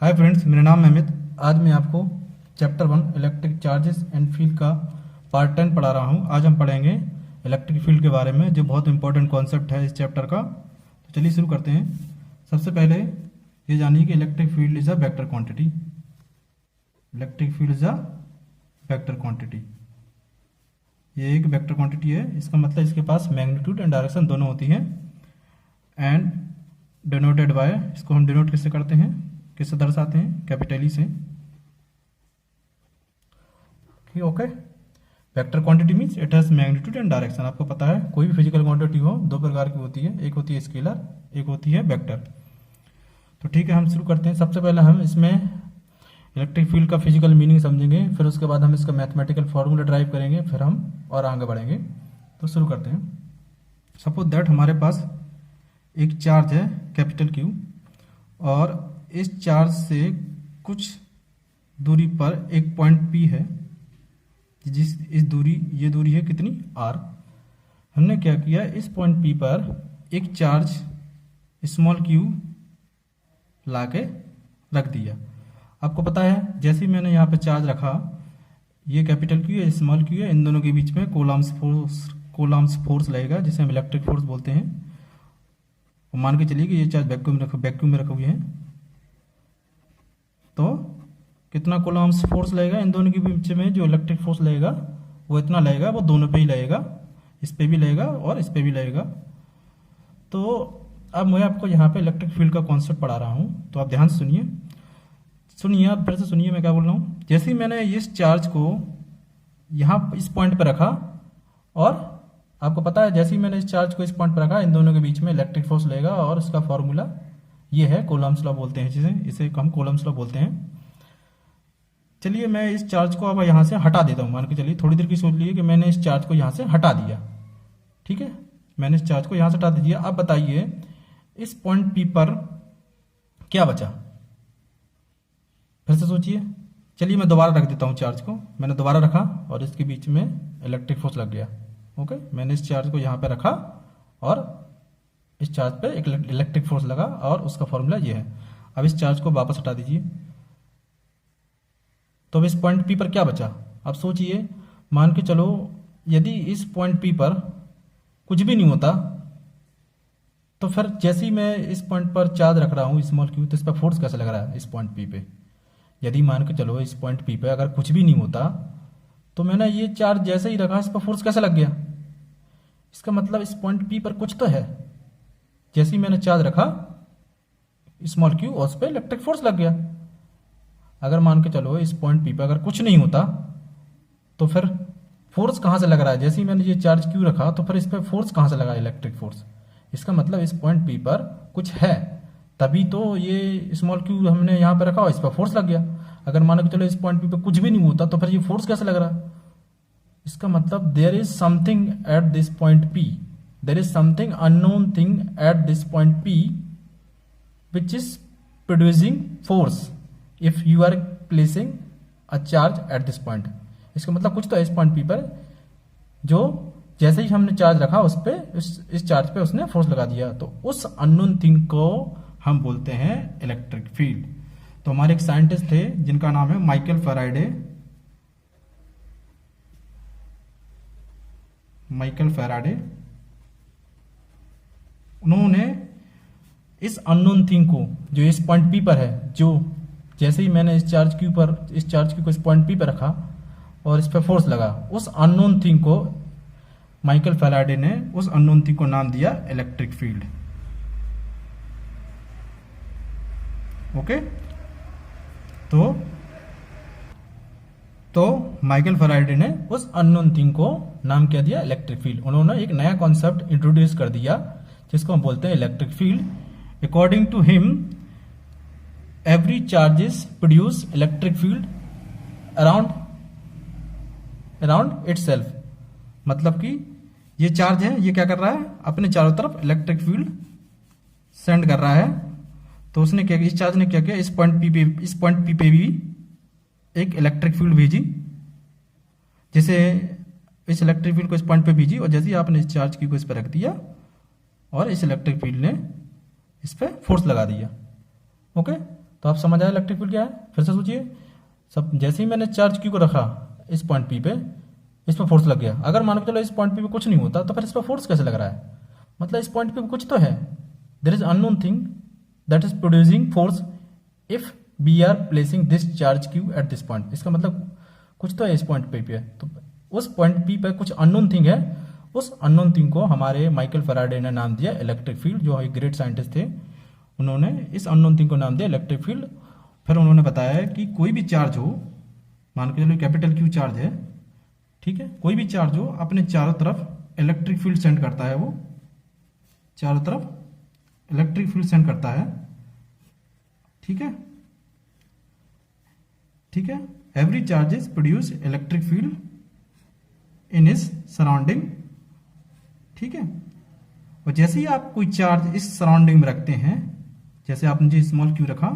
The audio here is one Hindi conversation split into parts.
हाय फ्रेंड्स, मेरा नाम है अमित। आज मैं आपको chapter 1 electric charges and field का पार्ट 10 पढ़ा रहा हूँ। आज हम पढ़ेंगे इलेक्ट्रिक फील्ड के बारे में, जो बहुत इंपॉर्टेंट कॉन्सेप्ट है इस चैप्टर का। तो चलिए शुरू करते हैं। सबसे पहले ये जानिए कि electric field is a vector quantity. Electric field is a vector quantity. ये एक वेक्टर क्वांटिटी है। इसका मतलब इसके पास मैग्नीट्यूड एंड डायरेक्शन दोनों होती हैं। एंड डिनोटेड बाय, इसको हम डिनोट किससे करते हैं, किससे दर्शाते हैं, कैपिटल ई से। Okay, vector quantity means it has magnitude and direction. आपको पता है कोई भी फिजिकल क्वांटिटी हो दो प्रकार की होती है, एक होती है स्केलर, एक होती है वेक्टर। तो ठीक है, हम शुरू करते हैं। सबसे पहले हम इसमें इलेक्ट्रिक फील्ड का फिजिकल मीनिंग समझेंगे, फिर उसके बाद हम इसका मैथमेटिकल फॉर्मूला ड्राइव करेंगे, फिर हम और आगे बढ़ेंगे। तो शुरू करते हैं। सपोज दैट हमारे पास एक चार्ज है कैपिटल क्यू, और इस चार्ज से कुछ दूरी पर एक पॉइंट पी है, ये दूरी है कितनी, आर। हमने क्या किया, इस पॉइंट पी पर एक चार्ज स्मॉल क्यू लाके रख दिया। आपको पता है जैसे ही मैंने यहाँ पे चार्ज रखा, ये कैपिटल क्यू है, स्मॉल क्यू है, इन दोनों के बीच में कोलम्स फोर्स लगेगा, जिसे हम इलेक्ट्रिक फोर्स बोलते हैं। और मान के चलिए कि ये चार्ज वैक्यूम में रखे हुए हैं, तो कितना कोलम्स फोर्स लगेगा इन दोनों के बीच में, जो इलेक्ट्रिक फोर्स लगेगा वो इतना लगेगा, वो दोनों पे ही लगेगा, इस पे भी लगेगा और इस पे भी लगेगा। तो अब मैं आपको यहाँ पे इलेक्ट्रिक फील्ड का कॉन्सेप्ट पढ़ा रहा हूँ, तो आप ध्यान से सुनिए, आप फिर से सुनिए मैं क्या बोल रहा हूँ। जैसे ही मैंने इस चार्ज को यहाँ इस पॉइंट पर रखा, और आपको पता है जैसे ही मैंने इस चार्ज को इस पॉइंट पर रखा, इन दोनों के बीच में इलेक्ट्रिक फोर्स लगेगा, और इसका फॉर्मूला ये है, कूलम्ब्स लॉ बोलते हैं इसे हम कूलम्ब्स लॉ बोलते हैं। चलिए मैं इस चार्ज को अब यहाँ से हटा देता हूँ। मान के चलिए थोड़ी देर की सोच लीजिए कि मैंने इस चार्ज को यहाँ से हटा दिया। ठीक है, मैंने इस चार्ज को यहाँ से हटा दिया। अब बताइए इस पॉइंट पी पर क्या बचा, फिर से सोचिए। चलिए मैं दोबारा रख देता हूँ चार्ज को। मैंने दोबारा रखा और इसके बीच में इलेक्ट्रिक फोर्स लग गया। ओके, मैंने इस चार्ज को यहाँ पे रखा और इस चार्ज पे एक इलेक्ट्रिक फोर्स लगा, और उसका फॉर्मूला ये है। अब इस चार्ज को वापस हटा दीजिए, तो अब इस पॉइंट पी पर क्या बचा। अब सोचिए, मान के चलो यदि इस पॉइंट पी पर कुछ भी नहीं होता, तो फिर जैसे ही मैं इस पॉइंट पर चार्ज रख रहा हूँ स्मॉल क्यू, तो इस पर फोर्स कैसे लग रहा है इस पॉइंट पी पे। यदि मान के चलो इस पॉइंट पी पे अगर कुछ भी नहीं होता, तो मैंने ये चार्ज जैसे ही रखा, इस पर फोर्स कैसे लग गया। इसका मतलब इस पॉइंट पी पर कुछ तो है। जैसे ही मैंने चार्ज रखा स्मॉल क्यू, और उस पर इलेक्ट्रिक फोर्स लग गया। अगर मान के चलो इस पॉइंट पी पे अगर कुछ नहीं होता, तो फिर फोर्स कहाँ से लग रहा है। जैसे ही मैंने ये चार्ज क्यू रखा, तो फिर इस पर फोर्स कहाँ से लगा, इलेक्ट्रिक फोर्स। इसका मतलब इस पॉइंट पी पर कुछ है, तभी तो ये स्मॉल क्यू हमने यहाँ पे रखा और इस पर फोर्स लग गया। अगर मान के चलो इस पॉइंट पी पे कुछ भी नहीं होता, तो फिर ये फोर्स कैसे लग रहा है। इसका मतलब there is something at this point P, there is something unknown thing at this point P which is producing force if you are placing a charge at this point. इसका मतलब कुछ तो है इस पॉइंट पी पर, जो जैसे ही हमने चार्ज रखा उस पे, इस चार्ज पे उसने फोर्स लगा दिया। तो उस अननोन थिंग को हम बोलते हैं इलेक्ट्रिक फील्ड। तो हमारे एक साइंटिस्ट थे जिनका नाम है माइकल फैराडे। उन्होंने इस अननोन थिंग को, जो इस पॉइंट पी पर है, जो जैसे ही मैंने इस चार्ज क्यू को इस पॉइंट पी पर रखा और इस पर फोर्स लगा, उस अननोन थिंग को माइकल फैराडे ने उस अननोन थिंग को नाम दिया इलेक्ट्रिक फील्ड। ओके, तो माइकल फैराडे ने उस अननोन थिंग को नाम क्या दिया, इलेक्ट्रिक फील्ड। उन्होंने एक नया कॉन्सेप्ट इंट्रोड्यूस कर दिया जिसको हम बोलते हैं electric field. According to him every charges produce electric field around itself. मतलब कि ये चार्ज है, ये क्या कर रहा है, अपने चारों तरफ इलेक्ट्रिक फील्ड सेंड कर रहा है। तो उसने क्या किया, इस चार्ज ने क्या किया, इस पॉइंट पी पे भी एक इलेक्ट्रिक फील्ड भेजी। जैसे इस इलेक्ट्रिक फील्ड को इस पॉइंट पे भेजी, और जैसे ही आपने इस चार्ज को इस पर रख दिया, और इस इलेक्ट्रिक फील्ड ने इस पर फोर्स लगा दिया। ओके, तो आप समझ आए इलेक्ट्रिक फील्ड क्या है? फिर से सोचिए, सब जैसे ही मैंने चार्ज क्यू को रखा इस पॉइंट पी पे, इस पर फोर्स लग गया। अगर मान के चलो इस पॉइंट पी पे कुछ नहीं होता तो फिर इस पर फोर्स कैसे लग रहा है? मतलब इस पॉइंट पे कुछ तो है, there is unknown thing that is producing force if we are placing this charge Q at this point. इसका मतलब कुछ तो है इस पॉइंट पे तो उस पॉइंट पी पे कुछ अननोन थिंग है। उस अननोन थिंग को हमारे माइकल फैराडे ने नाम दिया इलेक्ट्रिक फील्ड, जो एक ग्रेट साइंटिस्ट थे। उन्होंने इस अननोन थिंग को नाम दिया इलेक्ट्रिक फील्ड। फिर उन्होंने बताया कि कोई भी चार्ज हो, मान के चलो कैपिटल क्यू चार्ज है, ठीक है, कोई भी चार्ज हो अपने चारों तरफ इलेक्ट्रिक फील्ड सेंड करता है, वो चारों तरफ इलेक्ट्रिक फील्ड सेंड करता है, ठीक है, ठीक है। Every charges produce electric field in is surrounding, ठीक है। और जैसे ही आप कोई चार्ज इस सराउंडिंग में रखते हैं, जैसे आपने जो स्मॉल क्यू रखा,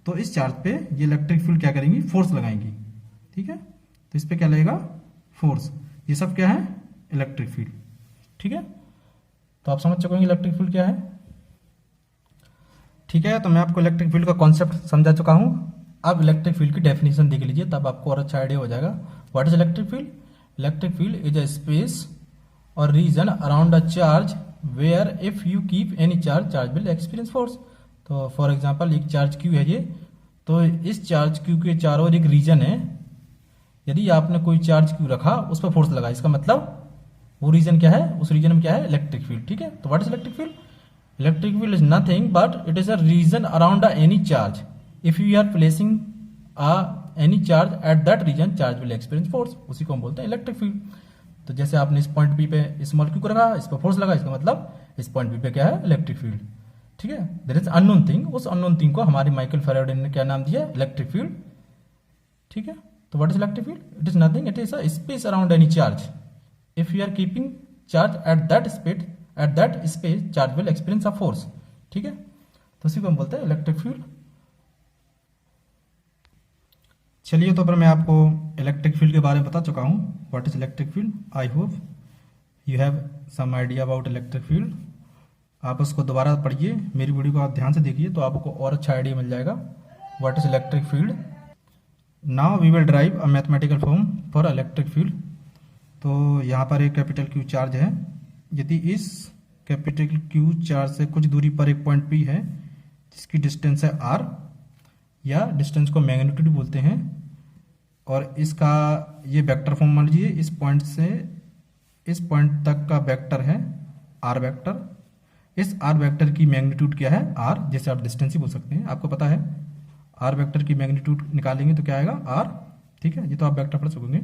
तो इस चार्ज पे ये इलेक्ट्रिक फील्ड क्या करेंगी? फोर्स लगाएंगी, ठीक है। तो इस पे क्या लगेगा? फोर्स। ये सब क्या है? इलेक्ट्रिक फील्ड, ठीक है। तो आप समझ चुके हैं इलेक्ट्रिक फील्ड क्या है, ठीक है। तो मैं आपको इलेक्ट्रिक फील्ड का कॉन्सेप्ट समझा चुका हूं। अब इलेक्ट्रिक फील्ड की डेफिनेशन देख लीजिए, तब आपको और अच्छा आइडिया हो जाएगा। What is electric field? Electric field is a space और region around a charge where if you keep any charge will experience force. तो फॉर एग्जांपल एक चार्ज क्यू है ये, तो इस चार्ज क्यू के चारों ओर एक रीजन है। यदि आपने कोई चार्ज क्यू रखा, उस पर फोर्स लगा, इसका मतलब वो रीजन क्या है? उस रीजन में क्या है? इलेक्ट्रिक फील्ड, ठीक है। तो what is electric field? Electric field is nothing but it is a region around any charge. If you are placing any charge at that region, charge will experience force. उसी को हम बोलते हैं इलेक्ट्रिक फील्ड। तो जैसे आपने इस पॉइंट पी पे स्मॉल क्यू को रखा, इस पर फोर्स लगा, इसका मतलब इस पॉइंट पी पे क्या है? इलेक्ट्रिक फील्ड, ठीक है। देयर इज अननोन थिंग, उस अननोन थिंग को हमारे माइकल फैराडे ने क्या नाम दिया? इलेक्ट्रिक फील्ड, ठीक है। तो what is electric field? It is nothing, it is a space around any charge. If you are keeping charge at that space, charge will experience a force, ठीक है। तो उसी को हम बोलते हैं इलेक्ट्रिक फील्ड। चलिए, तो फिर मैं आपको इलेक्ट्रिक फील्ड के बारे में बता चुका हूँ। What is electric field? I hope you have some idea about electric field. आप उसको दोबारा पढ़िए, मेरी वीडियो को आप ध्यान से देखिए तो आपको और अच्छा आइडिया मिल जाएगा। What is electric field? Now we will drive a mathematical form for electric field. तो यहाँ पर एक कैपिटल क्यू चार्ज है। यदि इस कैपिटल क्यू चार्ज से कुछ दूरी पर एक पॉइंट पी है जिसकी डिस्टेंस है आर, या डिस्टेंस को मैग्नीट्यूड बोलते हैं, और इसका ये वेक्टर फॉर्म मान लीजिए, इस पॉइंट से इस पॉइंट तक का वेक्टर है आर वेक्टर। इस आर वेक्टर की मैग्नीट्यूड क्या है? आर, जैसे आप डिस्टेंस ही बोल सकते हैं, आपको पता है। आर वेक्टर की मैग्नीट्यूड निकालेंगे तो क्या आएगा? आर, ठीक है। ये तो आप वेक्टर पढ़ सकोगे।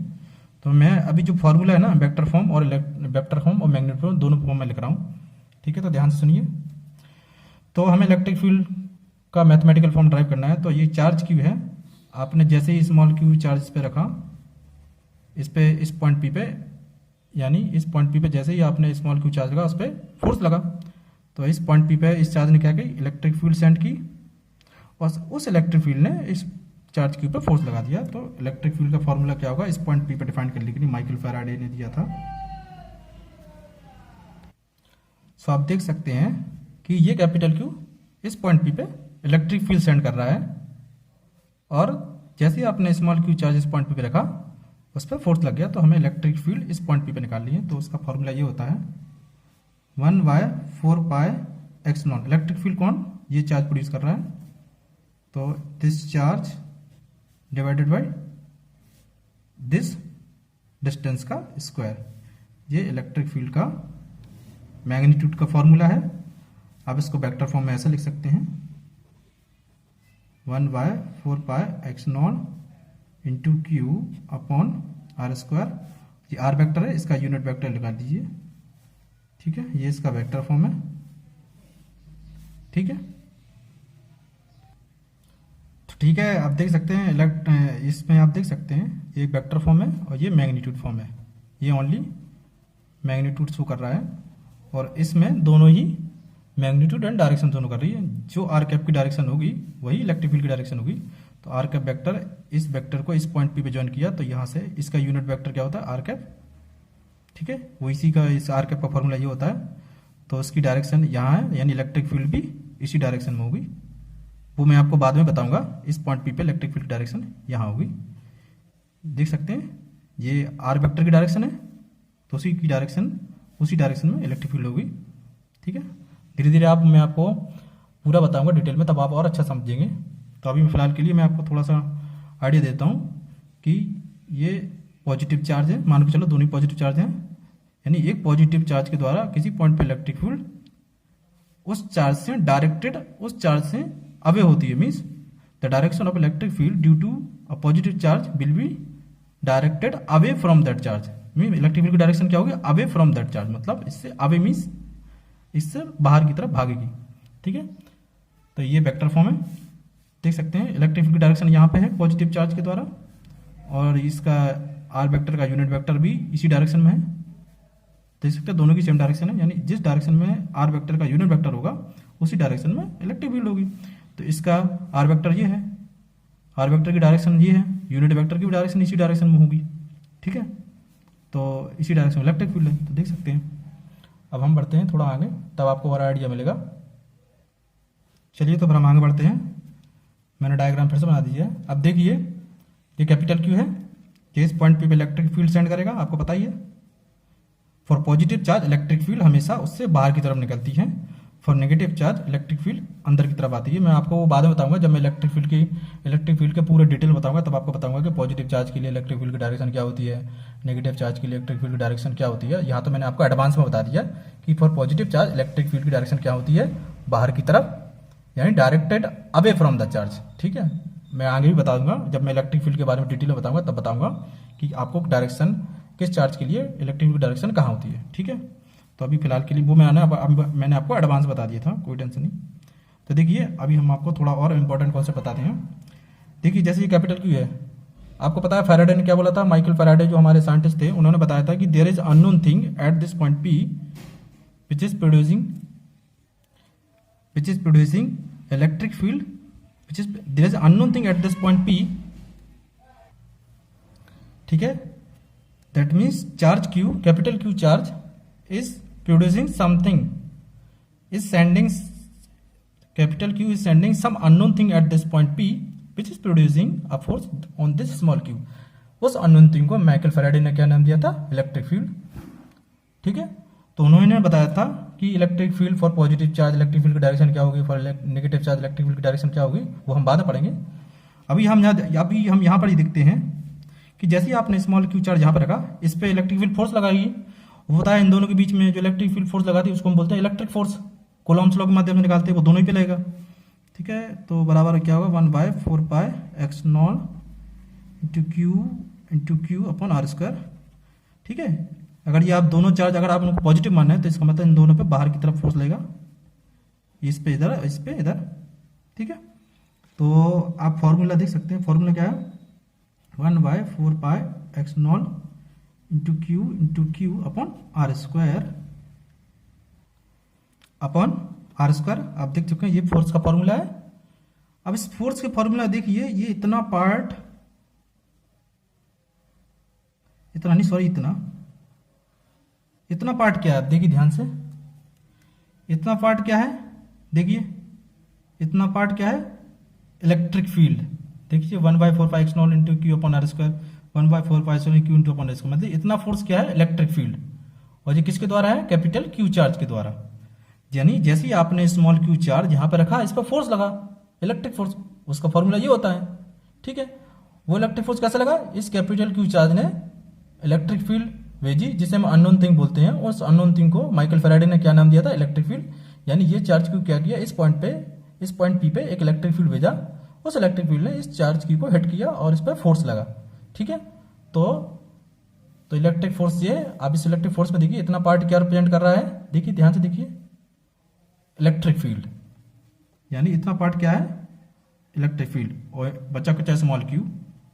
तो मैं अभी जो फॉर्मूला है ना, वेक्टर फॉर्म और मैग्नीट्यूड फॉर्म दोनों फॉर्म में लिख रहा हूँ, ठीक है। तो ध्यान से सुनिए। तो हमें इलेक्ट्रिक फील्ड का मैथमेटिकल फॉर्म ड्राइव करना है। तो ये चार्ज क्यू है, आपने जैसे ही स्मॉल क्यू चार्ज पे रखा, इस पे इस पॉइंट पी पे, यानी इस पॉइंट पी पे जैसे ही आपने स्मॉल क्यू चार्ज लगा, उस पर फोर्स लगा। तो इस पॉइंट पी पे इस चार्ज ने क्या की? इलेक्ट्रिक फील्ड सेंड की, और उस इलेक्ट्रिक फील्ड ने इस चार्ज क्यू पे फोर्स लगा दिया। तो इलेक्ट्रिक फील्ड का फॉर्मूला क्या होगा? इस पॉइंट पी पे डिफाइन कर लिया, माइकल फैराडे ने दिया था। सो आप देख सकते हैं कि ये कैपिटल क्यू इस पॉइंट पी पे इलेक्ट्रिक फील्ड सेंड कर रहा है, और जैसे ही आपने स्मॉल क्यू चार्ज इस पॉइंट पी पे रखा, उस पर फोर्स लग गया। तो हमें इलेक्ट्रिक फील्ड इस पॉइंट पी पे निकालनी है। तो उसका फॉर्मूला ये होता है 1/4πε। इलेक्ट्रिक फील्ड कौन? ये चार्ज प्रोड्यूस कर रहा है, तो this charge divided by this distance का स्क्वायर। ये इलेक्ट्रिक फील्ड का मैग्नीट्यूड का फॉर्मूला है। आप इसको वेक्टर फॉर्म में ऐसे लिख सकते हैं, 1/4πε into Q upon R square. ये आर वेक्टर है, इसका यूनिट वेक्टर लगा दीजिए, ठीक है। ये इसका वेक्टर फॉर्म है, ठीक है। तो ठीक है, आप देख सकते हैं इसमें आप देख सकते हैं ये वेक्टर फॉर्म है और ये मैग्नीट्यूड फॉर्म है। ये ओनली मैग्नीट्यूड शो कर रहा है, और इसमें दोनों ही मैग्नीट्यूड एंड डायरेक्शन दोनों कर रही है। जो आर कैप की डायरेक्शन होगी वही इलेक्ट्रिक फील्ड की डायरेक्शन होगी। तो आर कैप वेक्टर, इस वेक्टर को इस पॉइंट पी पे ज्वाइन किया, तो यहाँ से इसका यूनिट वेक्टर क्या होता है? आर कैप, ठीक है। वो इसी का, इस आर कैप का फॉर्मूला ये होता है। तो इसकी डायरेक्शन यहाँ है, यानी इलेक्ट्रिक फील्ड भी इसी डायरेक्शन में होगी, वो मैं आपको बाद में बताऊंगा। इस पॉइंट पी पे इलेक्ट्रिक फील्ड की डायरेक्शन यहाँ होगी, देख सकते हैं ये आर वेक्टर की डायरेक्शन है, तो उसी डायरेक्शन में इलेक्ट्रिक फील्ड होगी। ठीक है, धीरे धीरे मैं आपको पूरा बताऊंगा डिटेल में, तब आप और अच्छा समझेंगे। तो अभी फिलहाल के लिए मैं आपको थोड़ा सा आइडिया देता हूँ कि ये पॉजिटिव चार्ज है, मान के चलो दोनों पॉजिटिव चार्ज हैं, यानी एक पॉजिटिव चार्ज के द्वारा किसी पॉइंट पे इलेक्ट्रिक फील्ड उस चार्ज से डायरेक्टेड उस चार्ज से अवे होती है। Means the direction of electric field due to a positive charge will be directed away from that charge. Mean electric field की डायरेक्शन क्या होगी, अवे फ्रॉम दैट चार्ज, मतलब इससे अवे मीन्स इससे बाहर की तरफ भागेगी। ठीक है, तो ये वेक्टर फॉर्म है, देख सकते हैं इलेक्ट्रिक फील्ड की डायरेक्शन यहाँ पे है पॉजिटिव चार्ज के द्वारा, और इसका आर वेक्टर का यूनिट वेक्टर भी इसी डायरेक्शन में है, देख सकते हैं दोनों की सेम डायरेक्शन है, यानी जिस डायरेक्शन में आर वेक्टर का यूनिट वेक्टर होगा उसी डायरेक्शन में इलेक्ट्रिक फील्ड होगी। तो इसका आर वेक्टर ये है, आर वेक्टर की डायरेक्शन ये है, यूनिट वेक्टर की भी डायरेक्शन इसी डायरेक्शन में होगी। ठीक है, तो इसी डायरेक्शन में इलेक्ट्रिक फील्ड है, तो देख सकते हैं। अब हम बढ़ते हैं थोड़ा आगे, तब आपको और आइडिया मिलेगा। चलिए तो फिर हम आगे बढ़ते हैं, मैंने डायग्राम फिर से बना दी है। अब देखिए ये कैपिटल क्यू है, कि इस पॉइंट पे इलेक्ट्रिक फील्ड सेंड करेगा, आपको पता ही है। For positive charge electric field हमेशा उससे बाहर की तरफ निकलती है, for negative charge electric field अंदर की तरफ आती है। मैं आपको वो बाद में बताऊंगा, जब मैं इलेक्ट्रिक फील्ड के पूरे डिटेल बताऊंगा, तब आपको बताऊंगा कि पॉजिटिव चार्ज के लिए इलेक्ट्रिक फील्ड की डायरेक्शन क्या होती है, नेगेटिव चार्ज के लिए इलेक्ट्रिक फील्ड की डायरेक्शन क्या होती है। यहाँ तो मैंने आपको एडवांस में बता दिया कि for positive charge electric field की डायरेक्शन क्या होती है, बाहर की तरफ, यानी directed away from the charge. ठीक है, मैं आगे भी बता दूंगा, जब मैं इलेक्ट्रिक फील्ड के बारे में डिटेल में बताऊंगा तब बताऊंगा कि आपको डायरेक्शन किस चार्ज के लिए इलेक्ट्रिक फील्ड की डायरेक्शन कहाँ होती है। ठीक है, तो अभी फिलहाल के लिए वो मैंने आपको एडवांस बता दिया था, कोई टेंशन नहीं। तो देखिए अभी हम आपको थोड़ा और इंपॉर्टेंट कॉन्सेप्ट बताते हैं। देखिए जैसे ये कैपिटल क्यू है, आपको पता है फैराडे ने क्या बोला था, माइकल फैराडे जो हमारे साइंटिस्ट थे, उन्होंने बताया था कि there is unknown thing at this point P which is producing electric field, which is there is unknown thing at this point P. ठीक है, that means charge Q, capital Q charge is producing something, is sending, capital Q is sending some unknown thing at this point P which is producing a force on this small q। उस unknown thing को माइकल फैराडे ने क्या नाम दिया था, इलेक्ट्रिक फील्ड। ठीक है, तो उन्होंने बताया था कि electric field for positive charge electric field की डायरेक्शन क्या होगी, for negative charge electric field की डायरेक्शन क्या होगी, वो हम बाद में पढ़ेंगे। अभी हम यहाँ पर ही देखते हैं कि जैसे ही आपने स्मॉल क्यू चार्ज यहाँ पर रखा, इस पर इलेक्ट्रिक फील्ड फोर्स लगाइए, वो होता है इन दोनों के बीच में जो इलेक्ट्रिक फील्ड फोर्स लगाती है उसको हम बोलते हैं इलेक्ट्रिक फोर्स। कूलॉम्स लॉ के माध्यम से निकालते हैं, वो दोनों ही पे लगेगा। ठीक है, तो बराबर क्या होगा 1/4 pi x naught into Q upon R square. ठीक है, अगर ये आप दोनों चार्ज अगर आप उनको पॉजिटिव मानना है तो इसका मतलब इन दोनों पे बाहर की तरफ फोर्स लगेगा, इस पे इधर, इस पे इधर। ठीक है, तो आप फॉर्मूला देख सकते हैं, फॉर्मूला क्या है 1/4 pi x naught into Q upon R square आप देख चुके हैं, ये फोर्स का फॉर्मूला है। अब इस फोर्स के फॉर्मूला देखिए, ये इतना पार्ट क्या है, आप देखिए ध्यान से, इतना पार्ट क्या है, देखिए इतना पार्ट क्या है, इलेक्ट्रिक फील्ड। देखिए 1/4 pi x naught into Q upon R square 1/4 pi Q into upon इसका मतलब इतना फोर्स क्या है, इलेक्ट्रिक फील्ड। और ये किसके द्वारा है, कैपिटल क्यू चार्ज के द्वारा। यानी जैसे ही आपने स्मॉल क्यू चार्ज यहाँ पे रखा, इस पर फोर्स लगा, इलेक्ट्रिक फोर्स, उसका फॉर्मूला ये होता है। ठीक है, वो इलेक्ट्रिक फोर्स कैसे लगा, इस कैपिटल क्यू चार्ज ने इलेक्ट्रिक फील्ड भेजी, जिसे हम अननोन थिंग बोलते हैं। उस अननोन थिंग को माइकल फैराडे ने क्या नाम दिया था, इलेक्ट्रिक फील्ड। यानी ये चार्ज क्यू क्या किया, इस पॉइंट पी पे एक इलेक्ट्रिक फील्ड भेजा, उस इलेक्ट्रिक फील्ड ने इस चार्ज क्यू को हिट किया और इस पर फोर्स लगा। ठीक है, तो इलेक्ट्रिक फोर्स ये, आप इस इलेक्ट्रिक फोर्स में देखिए इतना पार्ट क्या रिप्रेजेंट कर रहा है, देखिए ध्यान से देखिए, इलेक्ट्रिक फील्ड। यानी इतना पार्ट क्या है, इलेक्ट्रिक फील्ड, और बचा कुछ स्मॉल क्यू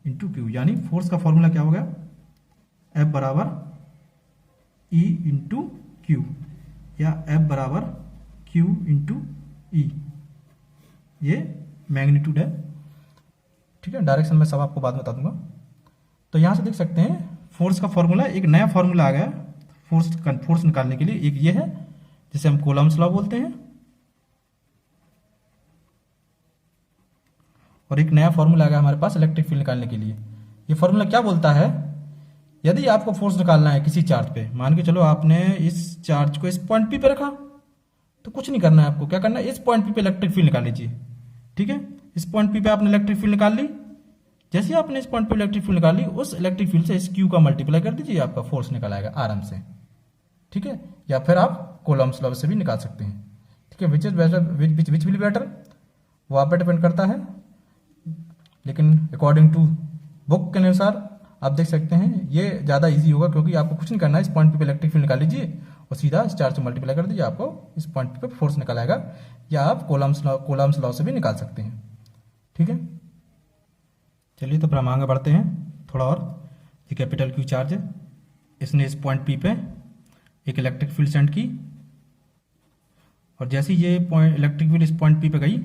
इंटू क्यू। यानी फोर्स का फॉर्मूला क्या हो गया, F बराबर E इंटू क्यू, या F बराबर Q इंटू ई, ये मैग्नीट्यूड है। ठीक है, डायरेक्शन में सब आपको बाद में बता दूंगा। तो यहां से देख सकते हैं फोर्स का फॉर्मूला, एक नया फॉर्मूला आ गया फोर्स निकालने के लिए। एक ये है जिसे हम कूलॉम्स लॉ बोलते हैं, और एक नया फॉर्मूला आ गया हमारे पास इलेक्ट्रिक फील्ड निकालने के लिए। ये फॉर्मूला क्या बोलता है, यदि आपको फोर्स निकालना है किसी चार्ज पे, मान के चलो आपने इस चार्ज को इस पॉइंट पी पे रखा, तो कुछ नहीं करना है आपको, क्या करना है, इस पॉइंट पी पे इलेक्ट्रिक फील्ड निकाल लीजिए। ठीक है, इस पॉइंट पी पे आपने इलेक्ट्रिक फील्ड निकाल ली। जैसे ही आपने इस पॉइंट पे इलेक्ट्रिक फील्ड निकाल ली, उस इलेक्ट्रिक फील्ड से इस क्यू का मल्टीप्लाई कर दीजिए, आपका फोर्स निकल आएगा आराम से। ठीक है, या फिर आप कूलम्ब्स लॉ से भी निकाल सकते हैं। ठीक है, which is better, which will better, वो आप पे डिपेंड करता है, लेकिन अकॉर्डिंग टू बुक के अनुसार आप देख सकते हैं ये ज़्यादा इजी होगा, क्योंकि आपको कुछ नहीं करना है, इस पॉइंट पे इलेक्ट्रिक फील्ड निकाल लीजिए और सीधा इस चार्ज से मल्टीप्लाई कर दीजिए, आपको इस पॉइंट पे फोर्स निकल आएगा। या आप कूलम्ब्स लॉ से भी निकाल सकते हैं। ठीक है, चलिए तो फिर हम आगे बढ़ते हैं थोड़ा और। ये कैपिटल क्यू चार्ज है, इसने इस पॉइंट पी पे एक इलेक्ट्रिक फील्ड सेंड की, और जैसे ही ये पॉइंट इलेक्ट्रिक फील्ड इस पॉइंट पी पे गई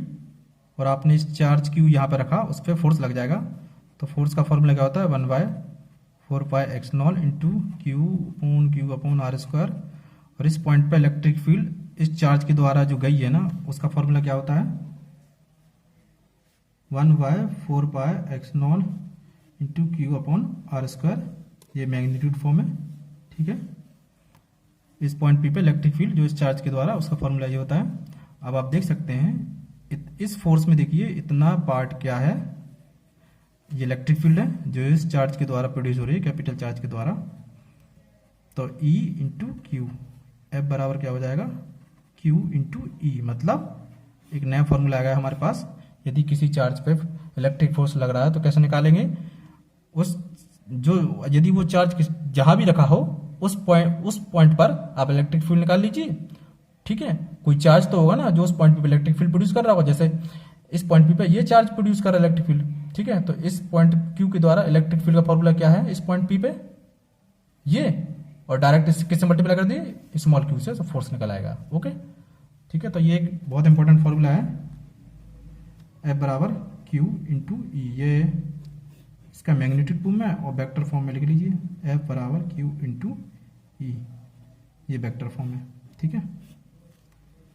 और आपने इस चार्ज क्यू यहाँ पे रखा, उस पर फोर्स लग जाएगा। तो फोर्स का फॉर्मूला क्या होता है, 1/4πx0 into Q upon R square. और इस पॉइंट पे इलेक्ट्रिक फील्ड इस चार्ज के द्वारा जो गई है ना, उसका फॉर्मूला क्या होता है, 1/4πx0 into Q upon R square. ये मैग्नीट्यूड फॉर्म है। ठीक है, इस पॉइंट पी पे इलेक्ट्रिक फील्ड जो इस चार्ज के द्वारा, उसका फॉर्मूला ये होता है। अब आप देख सकते हैं इस फोर्स में देखिए इतना पार्ट क्या है, ये इलेक्ट्रिक फील्ड है जो इस चार्ज के द्वारा प्रोड्यूस हो रही है, कैपिटल चार्ज के द्वारा। तो E इंटू क्यू, एफ बराबर क्या हो जाएगा, Q इंटू ई। मतलब एक नया फॉर्मूला आ गया हमारे पास। यदि किसी चार्ज पे इलेक्ट्रिक फोर्स लग रहा है तो कैसे निकालेंगे, उस जो यदि वो चार्ज जहां भी रखा हो उस पॉइंट पर आप इलेक्ट्रिक फील्ड निकाल लीजिए। ठीक है, कोई चार्ज तो होगा ना जो उस पॉइंट पे इलेक्ट्रिक फील्ड प्रोड्यूस कर रहा होगा, जैसे इस पॉइंट पे ये चार्ज प्रोड्यूस कर रहा है इलेक्ट्रिक फील्ड। ठीक है, तो इस पॉइंट क्यू के द्वारा इलेक्ट्रिक फील्ड का फॉर्मूला क्या है, इस पॉइंट पी पे ये, और डायरेक्ट किससे मल्टीप्लाई कर दिए, स्मॉल क्यू से, तो फोर्स निकल आएगा। ओके, ठीक है, तो ये एक बहुत इंपॉर्टेंट फॉर्मूला है, एफ बराबर क्यू इंटू ई। ये इसका मैग्नीट्यूड फॉर्म है और वेक्टर फॉर्म में लिख लीजिए, एफ बराबर क्यू इंटू ई। ये वेक्टर फॉर्म है। ठीक है,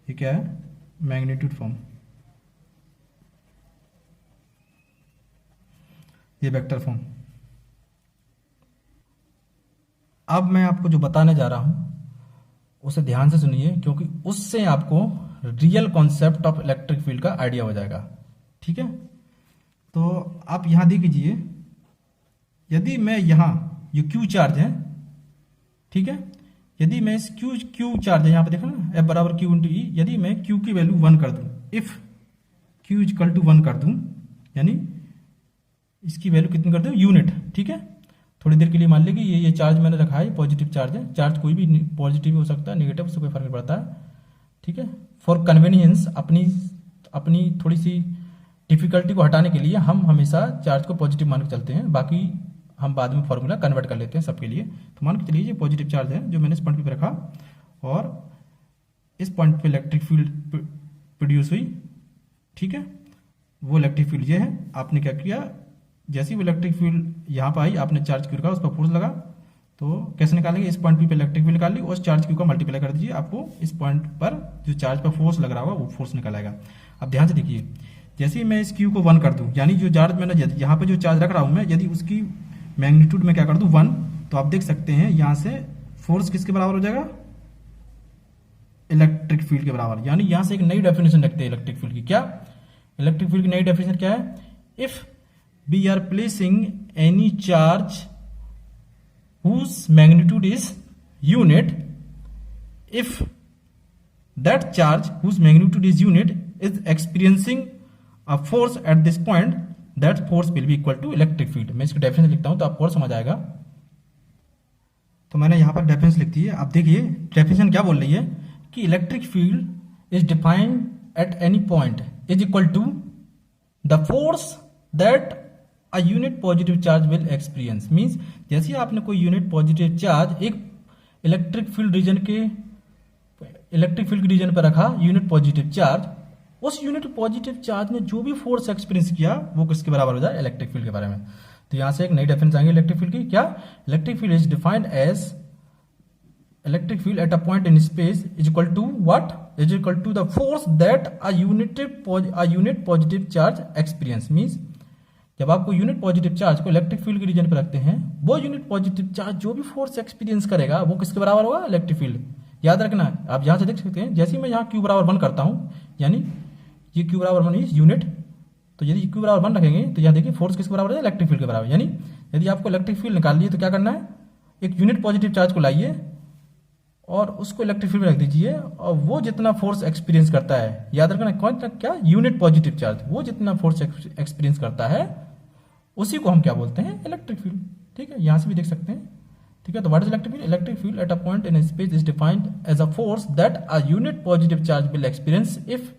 ये क्या है, मैग्नीट्यूड फॉर्म, ये वेक्टर फॉर्म। अब मैं आपको जो बताने जा रहा हूं उसे ध्यान से सुनिए, क्योंकि उससे आपको real concept of electric field का आइडिया हो जाएगा। ठीक है, तो आप यहां देखिए, यदि मैं यहां ये क्यू चार्ज है, ठीक है, यदि मैं इस क्यू चार्ज है, यहां पे देखा ना, एफ बराबर क्यू इंटू ई। यदि मैं क्यू की वैल्यू 1 कर दूं, इफ क्यू इक्वल टू 1 कर दूं, यानी इसकी वैल्यू कितनी कर दूं, यूनिट। ठीक है, थोड़ी देर के लिए मान लीजिए ये चार्ज मैंने रखा है, पॉजिटिव चार्ज है। चार्ज कोई भी पॉजिटिव हो सकता है, नेगेटिव, उससे कोई फर्क नहीं पड़ता है। ठीक है, फॉर कन्वीनियंस, अपनी थोड़ी सी डिफिकल्टी को हटाने के लिए हम हमेशा चार्ज को पॉजिटिव मान के चलते हैं, बाकी हम बाद में फॉर्मूला कन्वर्ट कर लेते हैं सबके लिए। तो मान के चलिए ये पॉजिटिव चार्ज है जो मैंने इस पॉइंट पे रखा, और इस पॉइंट पे इलेक्ट्रिक फील्ड प्रोड्यूस हुई। ठीक है, वो इलेक्ट्रिक फील्ड ये है। आपने क्या किया, जैसे ही इलेक्ट्रिक फील्ड यहाँ पर आई, आपने चार्ज क्यू रखा, उस पर फोर्स लगा, तो कैसे निकालेंगे, इस पॉइंट पे इलेक्ट्रिक फील्ड निकाल ली, उस चार्ज क्यू का मल्टीप्लाई कर दीजिए, आपको इस पॉइंट पर जो चार्ज पर फोर्स लग रहा होगा वो फोर्स निकल आएगा। अब ध्यान से देखिए, जैसे ही मैं इस क्यू को 1 कर दूं, यानी जो चार्ज मैंने यहाँ पे जो चार्ज रख रहा हूं मैं, यदि उसकी मैग्नीट्यूड में क्या कर दूं 1, तो आप देख सकते हैं यहां से फोर्स किसके बराबर हो जाएगा, इलेक्ट्रिक फील्ड के बराबर। यानी यहां से एक नई डेफिनेशन रखते हैं इलेक्ट्रिक फील्ड की। क्या, इलेक्ट्रिक फील्ड की नई डेफिनेशन क्या है, if we are placing any charge whose magnitude is unit, if that charge whose magnitude is unit is experiencing a force at this point, that force will be equal to electric field। मैं इसकी डेफिनेशन लिखता हूं तो आपको और समझ आएगा। तो मैंने यहां पर डेफिनेशन लिख दी है। आप देखिए डेफिनेशन क्या बोल रही है कि electric field is defined at any point is equal to the force that a unit positive charge will experience. Means जैसे आपने कोई यूनिट पॉजिटिव चार्ज एक इलेक्ट्रिक फील्ड रीजन के पर रखा, यूनिट पॉजिटिव चार्ज, उस यूनिट पॉजिटिव चार्ज ने जो भी फोर्स एक्सपीरियंस किया वो किसके बराबर हो जाए, इलेक्ट्रिक फील्ड के बारे में। तो यहां से एक नई डेफिनेशन आएंगे इलेक्ट्रिक फील्ड की। क्या, electric field is defined as electric field at a point in space is equal to what, is equal to the force that a unit positive charge experience. Means जब आपको यूनिट पॉजिटिव चार्ज को इलेक्ट्रिक फील्ड के रीजन पर रखते हैं, वो यूनिट पॉजिटिव चार्ज जो भी फोर्स एक्सपीरियंस करेगा वो किसके बराबर होगा? Electric field. याद रखना, आप यहाँ से देख सकते हैं, जैसे ही मैं यहाँ क्यू बराबर 1 करता हूँ, यानी ये क्यू बराबर 1 इज यूनिट, तो यदि क्यू बराबर 1 रखेंगे तो यहाँ देखिए फोर्स किसके बराबर है? इलेक्ट्रिक फील्ड के बराबर। यानी यदि आपको इलेक्ट्रिक फील्ड निकालनी है तो क्या करना है? एक यूनिट पॉजिटिव चार्ज को लाइए और उसको इलेक्ट्रिक फील्ड में रख दीजिए, और वो जितना फोर्स एक्सपीरियंस करता है, याद रखना कौन सा, क्या? यूनिट पॉजिटिव चार्ज, वो जितना फोर्स एक्सपीरियंस करता है उसी को हम क्या बोलते हैं? Electric field. ठीक है, यहां से भी देख सकते हैं। ठीक है, तो what is electric field? Electric field at a point in space is defined as a force that a unit positive charge will experience if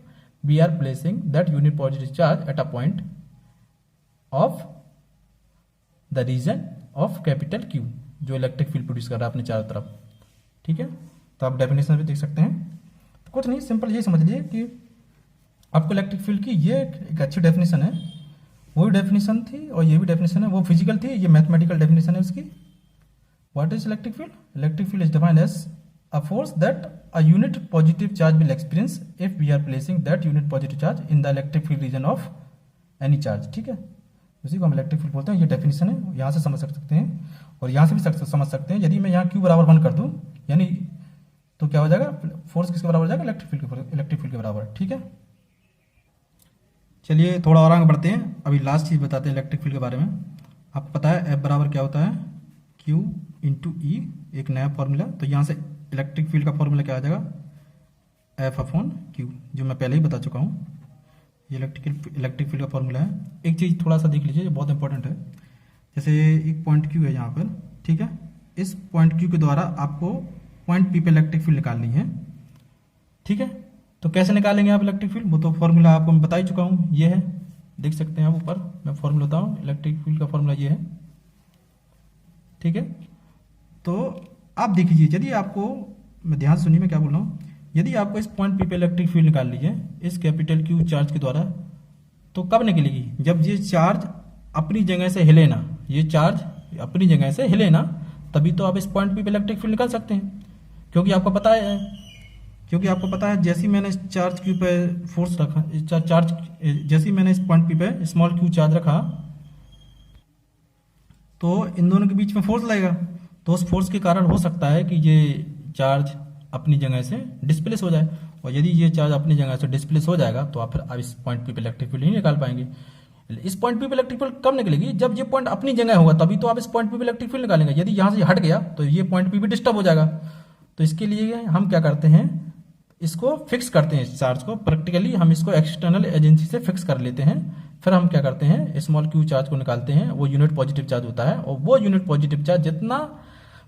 we are placing that unit positive charge at a point of the region of capital Q, जो इलेक्ट्रिक फील्ड प्रोड्यूस कर रहा है अपने चारों तरफ। ठीक है, तो आप डेफिनेशन भी देख सकते हैं। तो कुछ नहीं, सिंपल ये समझ लिए कि आपको इलेक्ट्रिक फील्ड की ये एक अच्छी डेफिनेशन है, वही डेफिनेशन थी और ये भी डेफिनेशन है, वो फिजिकल थी, ये मैथमेटिकल डेफिनेशन है उसकी। What is electric field? Electric field is defined as a force that a unit positive charge will experience if we are placing that unit positive charge in the electric field region of any charge. ठीक है, उसी को हम इलेक्ट्रिक फील्ड बोलते हैं। ये डेफिनेशन है, यहाँ से समझ सकते हैं और यहाँ से भी समझ सकते हैं। यदि मैं यहाँ क्यू बराबर 1 कर दूँ, यानी तो क्या हो जाएगा? फोर्स किसके बराबर हो जाएगा? इलेक्ट्रिक फील्ड के बराबर। ठीक है, चलिए थोड़ा और आगे बढ़ते हैं। अभी लास्ट चीज बताते हैं इलेक्ट्रिक फील्ड के बारे में। आपको पता है एफ बराबर क्या होता है? क्यू इंटू ई, एक नया फॉर्मूला। तो यहाँ से इलेक्ट्रिक फील्ड का फॉर्मूला क्या आ जाएगा? एफ अपॉन क्यू, जो मैं पहले ही बता चुका हूँ। ये इलेक्ट्रिक फील्ड का फॉर्मूला है। एक चीज़ थोड़ा सा देख लीजिए, ये बहुत इंपॉर्टेंट है। जैसे एक पॉइंट क्यू है यहाँ पर, ठीक है, इस पॉइंट क्यू के द्वारा आपको पॉइंट पी पे इलेक्ट्रिक फील्ड निकालनी है। ठीक है, तो कैसे निकालेंगे आप इलेक्ट्रिक फील्ड? वो तो फॉर्मूला आपको मैं बता ही चुका हूँ, ये है, देख सकते हैं आप ऊपर। मैं फॉर्मूला बताऊँ, इलेक्ट्रिक फील्ड का फॉर्मूला ये है। ठीक है, तो आप देख लीजिए, यदि आपको, मैं ध्यान सुनिए मैं क्या बोल रहा हूँ, यदि आपको इस पॉइंट पी पे इलेक्ट्रिक फील्ड निकाल लीजिए इस कैपिटल क्यू चार्ज के द्वारा, तो कब निकलेगी? जब ये चार्ज अपनी जगह से हिले ना, ये चार्ज अपनी जगह से हिले ना, तभी तो आप इस पॉइंट पी पे इलेक्ट्रिक फील्ड निकाल सकते हैं। क्योंकि आपको पता है जैसे ही मैंने इस चार्ज क्यू पे फोर्स रखा, जैसे ही मैंने इस पॉइंट पी पे स्मॉल क्यू चार्ज रखा, तो इन दोनों के बीच में फोर्स लगेगा। तो उस फोर्स के कारण हो सकता है कि ये चार्ज अपनी जगह से डिस्प्लेस हो जाए, और यदि ये चार्ज अपनी जगह से डिस्प्लेस हो जाएगा तो आप फिर अब इस पॉइंट पी पे इलेक्ट्रिक फील्ड नहीं निकाल पाएंगे। इस पॉइंट पी पे इलेक्ट्रिक फील्ड कब निकलेगी? जब ये पॉइंट अपनी जगह होगा, तभी तो आप इस पॉइंट पी पे इलेक्ट्रिक फील्ड निकालेंगे। यदि यहाँ से हट गया तो ये पॉइंट पी भी डिस्टर्ब हो जाएगा। तो इसके लिए हम क्या करते हैं, इसको फिक्स करते हैं, इस चार्ज को प्रैक्टिकली हम इसको एक्सटर्नल एजेंसी से फिक्स कर लेते हैं। फिर हम क्या करते हैं, स्मॉल क्यू चार्ज को निकालते हैं, वो यूनिट पॉजिटिव चार्ज होता है, और वो यूनिट पॉजिटिव चार्ज जितना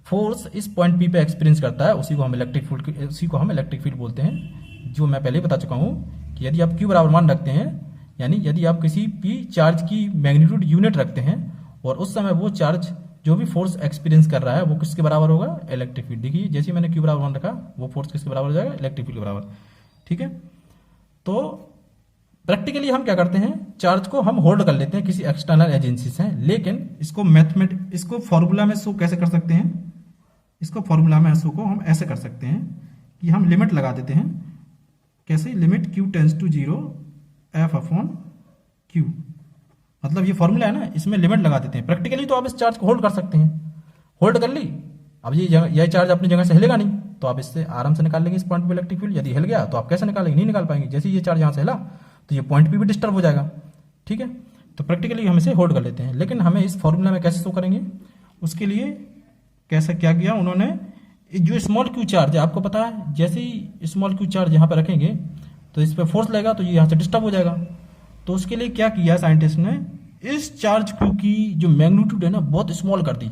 फोर्स इस पॉइंट पी पे एक्सपीरियंस करता है उसी को हम इलेक्ट्रिक फील्ड बोलते हैं। जो मैं पहले ही बता चुका हूँ कि यदि आप क्यू बराबर 1 रखते हैं, यानी यदि आप किसी भी चार्ज की मैग्नीट्यूड यूनिट रखते हैं और उस समय वो चार्ज जो भी फोर्स एक्सपीरियंस कर रहा है वो किसके बराबर होगा? Electric field. देखिए जैसे मैंने क्यू बराबर 1 रखा, वो फोर्स किसके बराबर हो जाएगा? इलेक्ट्रिक फील्ड के बराबर। ठीक है, तो प्रैक्टिकली हम क्या करते हैं, चार्ज को हम होल्ड कर लेते हैं किसी एक्सटर्नल एजेंसी से। लेकिन इसको फॉर्मूला में शो कैसे कर सकते हैं? इसको फॉर्मूला में शो को हम ऐसे कर सकते हैं कि हम लिमिट लगा देते हैं। कैसे? Limit Q tends to 0 F upon Q. मतलब ये फॉर्मूला है ना, इसमें लिमिट लगा देते हैं। प्रैक्टिकली तो आप इस चार्ज को होल्ड कर सकते हैं, होल्ड कर ली, अब ये चार्ज अपनी जगह से हिलेगा नहीं, तो आप इससे आराम से निकाल लेंगे इस पॉइंट पे इलेक्ट्रिक फील्ड। यदि हिल गया तो आप कैसे निकालेंगे? नहीं निकाल पाएंगे। जैसे ये चार्ज यहाँ से हिला तो ये पॉइंट पे भी डिस्टर्ब हो जाएगा। ठीक है, तो प्रैक्टिकली हम इसे होल्ड कर लेते हैं। लेकिन हमें इस फॉर्मूला में कैसे शो करेंगे, उसके लिए कैसे क्या किया उन्होंने, जो स्मॉल क्यू चार्ज है, आपको पता है जैसे ही स्मॉल क्यू चार्ज यहाँ पे रखेंगे तो इस पर फोर्स लगेगा, तो ये यहाँ से डिस्टर्ब हो जाएगा। तो उसके लिए क्या किया साइंटिस्ट ने, इस चार्ज क्यू की जो मैग्नीट्यूड है ना बहुत स्मॉल कर दी,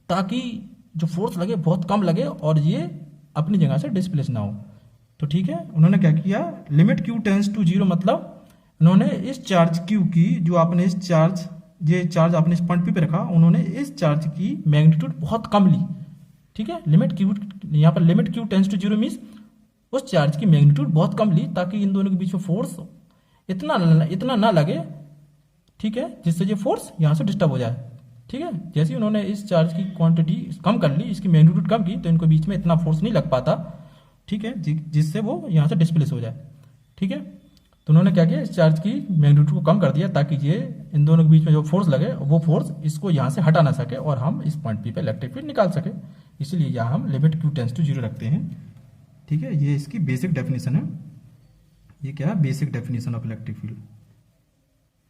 ताकि जो फोर्स लगे बहुत कम लगे और ये अपनी जगह से डिस्प्लेस ना हो। तो ठीक है, उन्होंने क्या किया, लिमिट क्यू टेंस टू 0, मतलब उन्होंने इस चार्ज क्यू की, जो आपने ये चार्ज आपने इस पॉइंट पे रखा, उन्होंने इस चार्ज की मैग्नीट्यूड बहुत कम ली। ठीक है, यहाँ पर limit Q tends to 0 means उस चार्ज की मैग्नीट्यूड बहुत कम ली, ताकि इन दोनों के बीच में फोर्स इतना ना लगे। ठीक है, जिससे ये फोर्स यहाँ से डिस्टर्ब हो जाए। ठीक है, जैसे ही उन्होंने इस चार्ज की क्वांटिटी कम कर ली, इसकी मैग्नीट्यूड कम की, तो इनको बीच में इतना फोर्स नहीं लग पाता, ठीक है, जिससे वो यहाँ से डिस्प्लेस हो जाए। ठीक है, तो उन्होंने क्या किया, इस चार्ज की मैग्नीट्यूड को कम कर दिया ताकि ये इन दोनों के बीच में जो फोर्स लगे वो फोर्स इसको यहाँ से हटा ना सके और हम इस पॉइंट पी पे इलेक्ट्रिक फील्ड निकाल सके। इसीलिए यहाँ हम limit Q tends to zero रखते हैं। ठीक है, ये इसकी बेसिक डेफिनेशन है। ये क्या है, basic definition of electric field.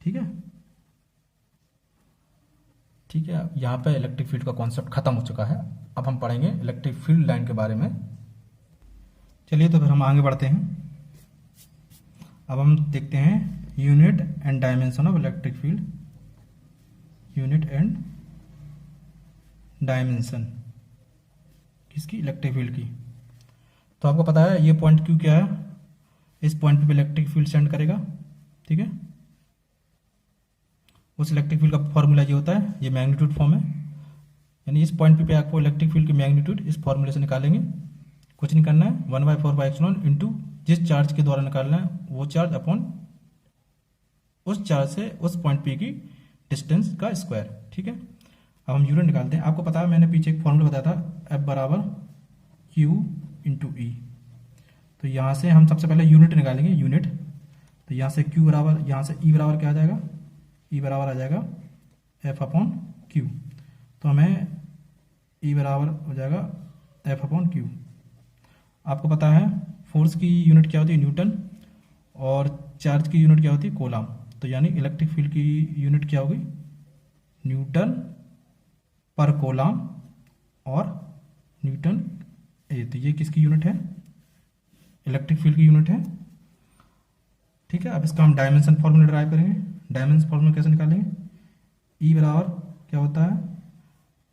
ठीक है, ठीक है, यहाँ पे इलेक्ट्रिक फील्ड का कॉन्सेप्ट खत्म हो चुका है। अब हम पढ़ेंगे इलेक्ट्रिक फील्ड लाइन के बारे में। चलिए तो फिर हम आगे बढ़ते हैं। अब हम देखते हैं unit and dimension of electric field. Unit and dimension किसकी, इलेक्ट्रिक फील्ड की। तो आपको पता है ये पॉइंट क्यू क्या है, इस पॉइंट पे इलेक्ट्रिक फील्ड सेंड करेगा। ठीक है, उस इलेक्ट्रिक फील्ड का फॉर्मूला ये होता है, ये मैग्नीट्यूड फॉर्म है, यानी इस पॉइंट पे आपको इलेक्ट्रिक फील्ड की मैग्नीट्यूड इस फॉर्मूले से निकालेंगे। कुछ नहीं करना है, 1/4 इंटू जिस चार्ज के द्वारा निकालना है वो चार्ज अपॉन उस चार्ज से उस पॉइंट पे की डिस्टेंस का स्क्वायर। ठीक है, अब हम यूनिट निकालते हैं। आपको पता है मैंने पीछे एक फॉर्मूला बताया था, F बराबर Q इंटू ई। तो यहाँ से हम सबसे पहले यूनिट निकालेंगे, यूनिट। तो यहाँ से Q बराबर, यहाँ से E बराबर क्या आ जाएगा, E बराबर आ जाएगा F अपॉन Q। तो हमें E बराबर हो जाएगा F अपॉन Q। आपको पता है फोर्स की यूनिट क्या होती है, न्यूटन, और चार्ज की यूनिट क्या होती है, कोलम। तो यानी इलेक्ट्रिक फील्ड की यूनिट क्या होगी, न्यूटन पर कोलम और न्यूटन ए। तो ये किसकी यूनिट है, इलेक्ट्रिक फील्ड की यूनिट है। ठीक है, अब इसका हम डायमेंशन फॉर्मूला ड्राइव करेंगे। डायमेंशन फॉर्मूला कैसे निकालेंगे, ई बराबर क्या होता है,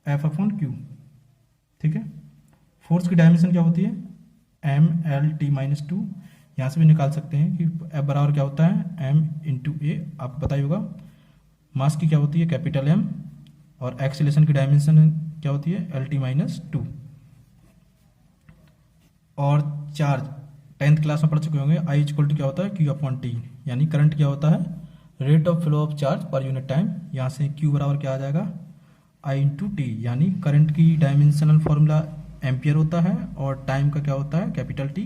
एफ अपॉन क्यू। ठीक है, फोर्स की डायमेंशन क्या होती है, M L T minus two. यहाँ से भी निकाल सकते हैं कि एफ बराबर क्या होता है, एम इंटू ए, आपको पता ही होगा। मास की क्या होती है, कैपिटल एम, और एक्सीलरेशन की डायमेंशन क्या होती है, एल टी माइनस टू। और चार्ज 10th क्लास में पढ़ चुके होंगे, आई इक्वल टू क्या होता है, क्यू अपॉन टी, यानी करंट क्या होता है, rate of flow of charge per unit time. यहाँ से क्यू बराबर क्या आ जाएगा, आई इंटू टी, यानी करंट की डायमेंशनल फॉर्मूला एम्पियर होता है और टाइम का क्या होता है, कैपिटल टी।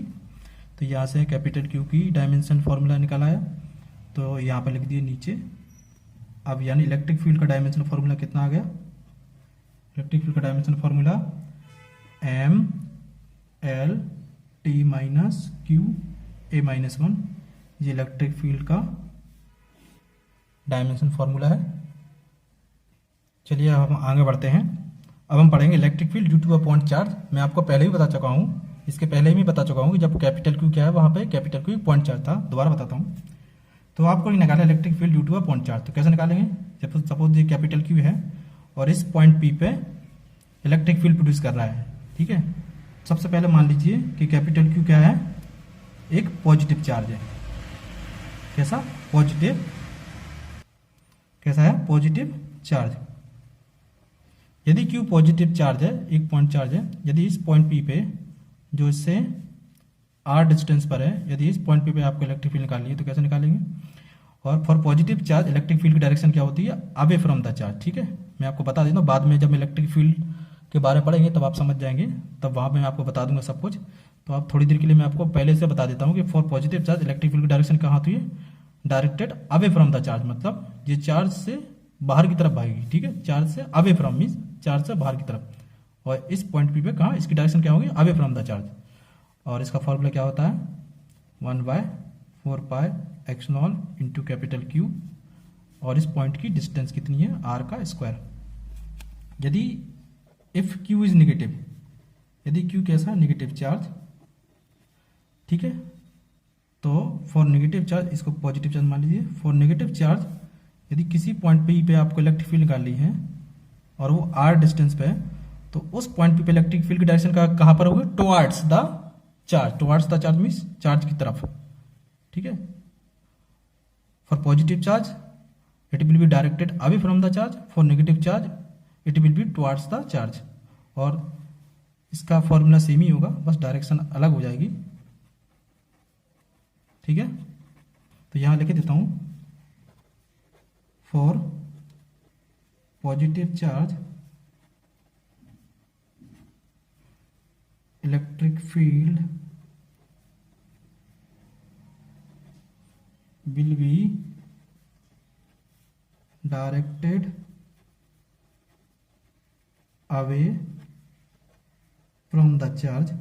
तो यहाँ से कैपिटल क्यू की डायमेंशन फॉर्मूला निकाला है, तो यहाँ पर लिख दिए नीचे। अब यानी इलेक्ट्रिक फील्ड का डायमेंशन फॉर्मूला कितना आ गया, इलेक्ट्रिक फील्ड का dimension formula M L T minus Q A minus one. ये इलेक्ट्रिक फील्ड का डायमेंशन फॉर्मूला है। चलिए अब हम आगे बढ़ते हैं। अब हम पढ़ेंगे electric field due to a point charge. मैं आपको पहले ही बता चुका हूँ, इसके पहले ही बता चुका हूँ कि जब कैपिटल क्यू क्या है वहाँ पे कैपिटल क्यू पॉइंट चार्ज था। दोबारा बताता हूँ। तो आपको ये निकाला electric field due to a point charge. तो कैसे निकालेंगे, जब सपोज ये कैपिटल क्यू है और इस पॉइंट पी पे इलेक्ट्रिक फील्ड प्रोड्यूस कर रहा है। ठीक है, सबसे पहले मान लीजिए कि कैपिटल क्यू क्या है, एक पॉजिटिव चार्ज है। कैसा, पॉजिटिव, कैसा है, पॉजिटिव चार्ज। यदि क्यू पॉजिटिव चार्ज है, एक पॉइंट चार्ज है, यदि इस पॉइंट पी पे जो इससे आर डिस्टेंस पर है, यदि इस पॉइंट पी पे आपको इलेक्ट्रिक फील्ड निकालनी है तो कैसे निकालेंगे। और for positive charge electric field की डायरेक्शन क्या होती है, अवे फ्रॉम द चार्ज। ठीक है, मैं आपको बता देता हूँ, बाद में जब इलेक्ट्रिक फील्ड के बारे में पढ़ेंगे तब आप समझ जाएंगे, तब वहाँ पे मैं आपको बता दूंगा सब कुछ। तो आप थोड़ी देर के लिए मैं आपको पहले से बता देता हूँ कि for positive charge electric field की डायरेक्शन कहाँ होती है, directed away from the charge, मतलब ये चार्ज से बाहर की तरफ भागेगी। ठीक है, चार्ज से अवे फ्रॉम मीन्स चार्ज से बाहर की तरफ, और इस पॉइंट पी पे कहाँ, इसकी डायरेक्शन क्या होगी, अवे फ्रॉम द चार्ज। और इसका फॉर्मूला क्या होता है, 1/4 पाई एक्सनॉल इंटू कैपिटल क्यू, और इस पॉइंट की डिस्टेंस कितनी है, आर का स्क्वायर। यदि इफ क्यू इज निगेटिव, यदि क्यू कैसा, निगेटिव चार्ज। ठीक है, तो फॉर नेगेटिव चार्ज, इसको पॉजिटिव चार्ज मान लीजिए। फॉर नेगेटिव चार्ज यदि किसी पॉइंट पे आपको इलेक्ट्रिक फील्ड निकालनी है और वो आर डिस्टेंस पे है, तो उस पॉइंट पे इलेक्ट्रिक फील्ड की डायरेक्शन का कहाँ पर होगी, towards the charge. Towards the charge means charge की तरफ। ठीक है, for positive charge it will be directed away from the charge, for negative charge it will be towards the charge. और इसका फॉर्मूला सेम ही होगा, बस डायरेक्शन अलग हो जाएगी। ठीक है, तो यहां लिख देता हूं, for positive charge electric field will be directed away from the charge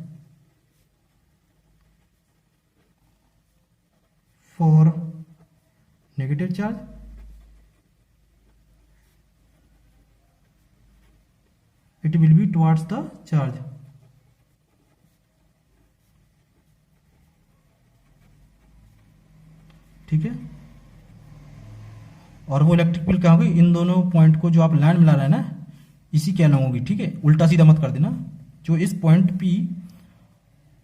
for negative charge it will be towards the charge। ठीक है, और वो इलेक्ट्रिक फील्ड क्या होगी, इन दोनों पॉइंट को जो आप लाइन मिला रहे हैं ना, इसी के अलॉन्ग होगी। ठीक है, उल्टा सीधा मत कर देना। जो इस पॉइंट P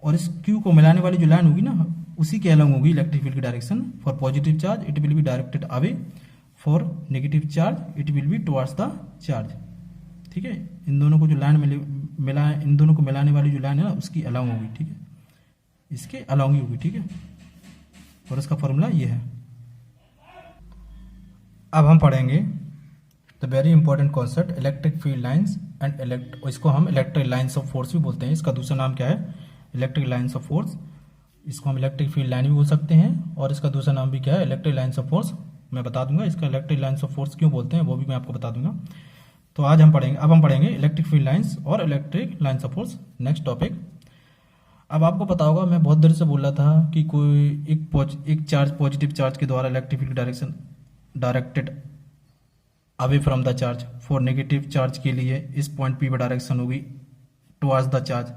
और इस Q को मिलाने वाली जो लाइन होगी ना, उसी के अलॉन्ग होगी इलेक्ट्रिक फील्ड की direction. For positive charge it will be directed away, for negative charge it will be towards the charge. ठीक है, इन दोनों को जो लाइन इन दोनों को मिलाने वाली जो लाइन है ना, उसकी अलॉन्ग होगी। ठीक है, इसके अलॉन्ग ही होगी। ठीक है, और इसका फॉर्मूला ये है। अब हम पढ़ेंगे the very important concept electric field lines and इसको हम इलेक्ट्रिक लाइंस ऑफ फोर्स भी बोलते हैं। इसका दूसरा नाम क्या है, इलेक्ट्रिक लाइंस ऑफ फोर्स। इसको हम इलेक्ट्रिक फील्ड लाइन भी बोल सकते हैं, और इसका दूसरा नाम भी क्या है, इलेक्ट्रिक लाइंस ऑफ फोर्स। मैं बता दूंगा इसका इलेक्ट्रिक लाइंस ऑफ फोर्स क्यों बोलते हैं, वो भी मैं आपको बता दूंगा। तो अब हम पढ़ेंगे इलेक्ट्रिक फील्ड लाइंस और electric lines of force. Next topic. अब आपको पता होगा, मैं बहुत देर से बोल रहा था कि कोई एक चार्ज पॉजिटिव चार्ज के द्वारा electric field direction directed away from the charge. For negative charge के लिए इस पॉइंट P पर डायरेक्शन होगी टुवर्ड्स द चार्ज।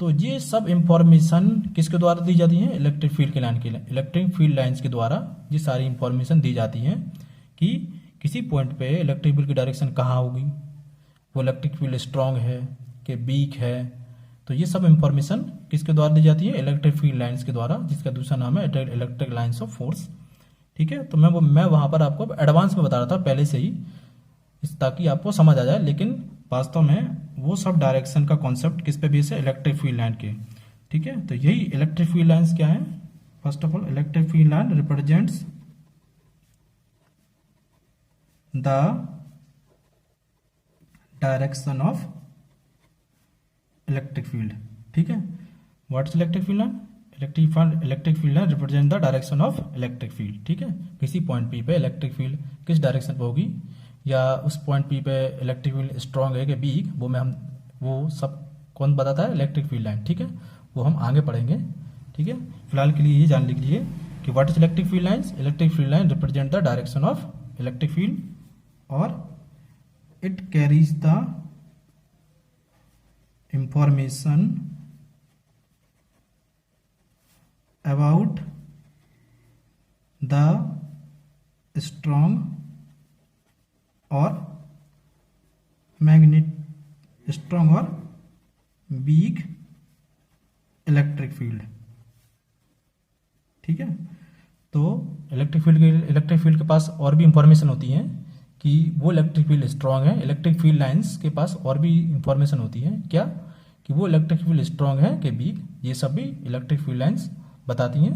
तो ये सब इंफॉर्मेशन किसके द्वारा दी जाती है, इलेक्ट्रिक फील्ड के लाइन के लिए, इलेक्ट्रिक फील्ड लाइंस के द्वारा ये सारी इंफॉर्मेशन दी जाती है कि किसी पॉइंट पे इलेक्ट्रिक फील्ड की डायरेक्शन कहाँ होगी, वो इलेक्ट्रिक फील्ड स्ट्रांग है कि वीक है। तो ये सब इंफॉर्मेशन किसके द्वारा दी जाती है, इलेक्ट्रिक फील्ड लाइंस के द्वारा, जिसका दूसरा नाम है इलेक्ट्रिक लाइंस ऑफ फोर्स। ठीक है, तो मैं वहां पर आपको एडवांस में बता रहा था पहले से ही, ताकि आपको समझ आ जाए। लेकिन वास्तव में वो सब डायरेक्शन का कॉन्सेप्ट किस पे बेस है, इलेक्ट्रिक फील्ड लाइन के। ठीक है, तो यही इलेक्ट्रिक फील्ड लाइंस क्या है। First of all, electric field line represents the direction of electric field. ठीक है, what is electric field line, electric field line represent the direction of electric field. ठीक है, किसी पॉइंट P पे इलेक्ट्रिक फील्ड किस डायरेक्शन पे होगी, या उस पॉइंट P पे इलेक्ट्रिक फील्ड स्ट्रांग है कि वीक, वो सब कौन बताता है, इलेक्ट्रिक फील्ड लाइन। ठीक है, वो हम आगे पढ़ेंगे। ठीक है, फिलहाल के लिए ये जान लीजिए कि what is electric field lines. Electric field line represent the direction of electric field, और it carries the information about the strong or weak electric field. ठीक है, तो इलेक्ट्रिक फील्ड के पास और भी इंफॉर्मेशन होती है कि वो इलेक्ट्रिक फील्ड स्ट्रांग है। इलेक्ट्रिक फील्ड लाइंस के पास और भी इंफॉर्मेशन होती है, क्या, कि वो इलेक्ट्रिक फील्ड स्ट्रांग है कि वीक। ये सब भी इलेक्ट्रिक फील्ड लाइंस बताती हैं।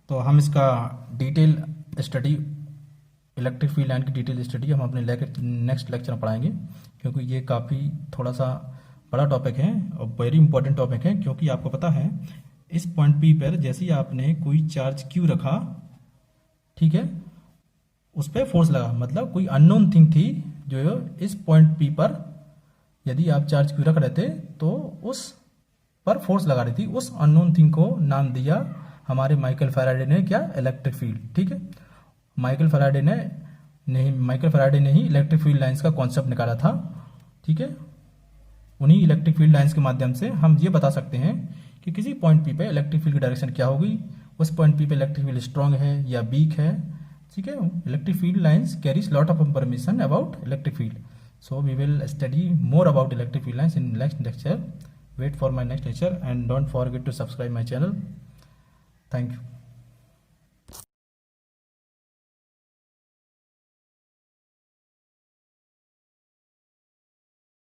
तो हम इसका detail study, electric field line की डिटेल स्टडी हम अपने नेक्स्ट लेक्चर में पढ़ाएंगे, क्योंकि ये काफ़ी थोड़ा सा बड़ा टॉपिक है और वेरी इंपॉर्टेंट टॉपिक है। क्योंकि आपको पता है, इस पॉइंट P पर जैसे ही आपने कोई चार्ज Q रखा, ठीक है, उस पर फोर्स लगा, मतलब कोई अननोन थिंग थी जो इस पॉइंट P पर यदि आप चार्ज Q रख रहे थे तो उस पर फोर्स लगा रही थी। उस अननोन थिंग को नाम दिया हमारे माइकल फैराडे ने, क्या, इलेक्ट्रिक फील्ड। ठीक है, माइकल फैराडे ने ही इलेक्ट्रिक फील्ड लाइंस का कॉन्सेप्ट निकाला था। ठीक है, उन्हीं इलेक्ट्रिक फील्ड लाइंस के माध्यम से हम ये बता सकते हैं कि किसी पॉइंट P पे इलेक्ट्रिक फील्ड की डायरेक्शन क्या होगी, उस पॉइंट P पे इलेक्ट्रिक फील्ड स्ट्रांग है या वीक है। ठीक है, electric field lines carries lot of information about electric field. So we will study more about electric field lines in next lecture. Wait for my next lecture and don't forget to subscribe my channel. Thank you.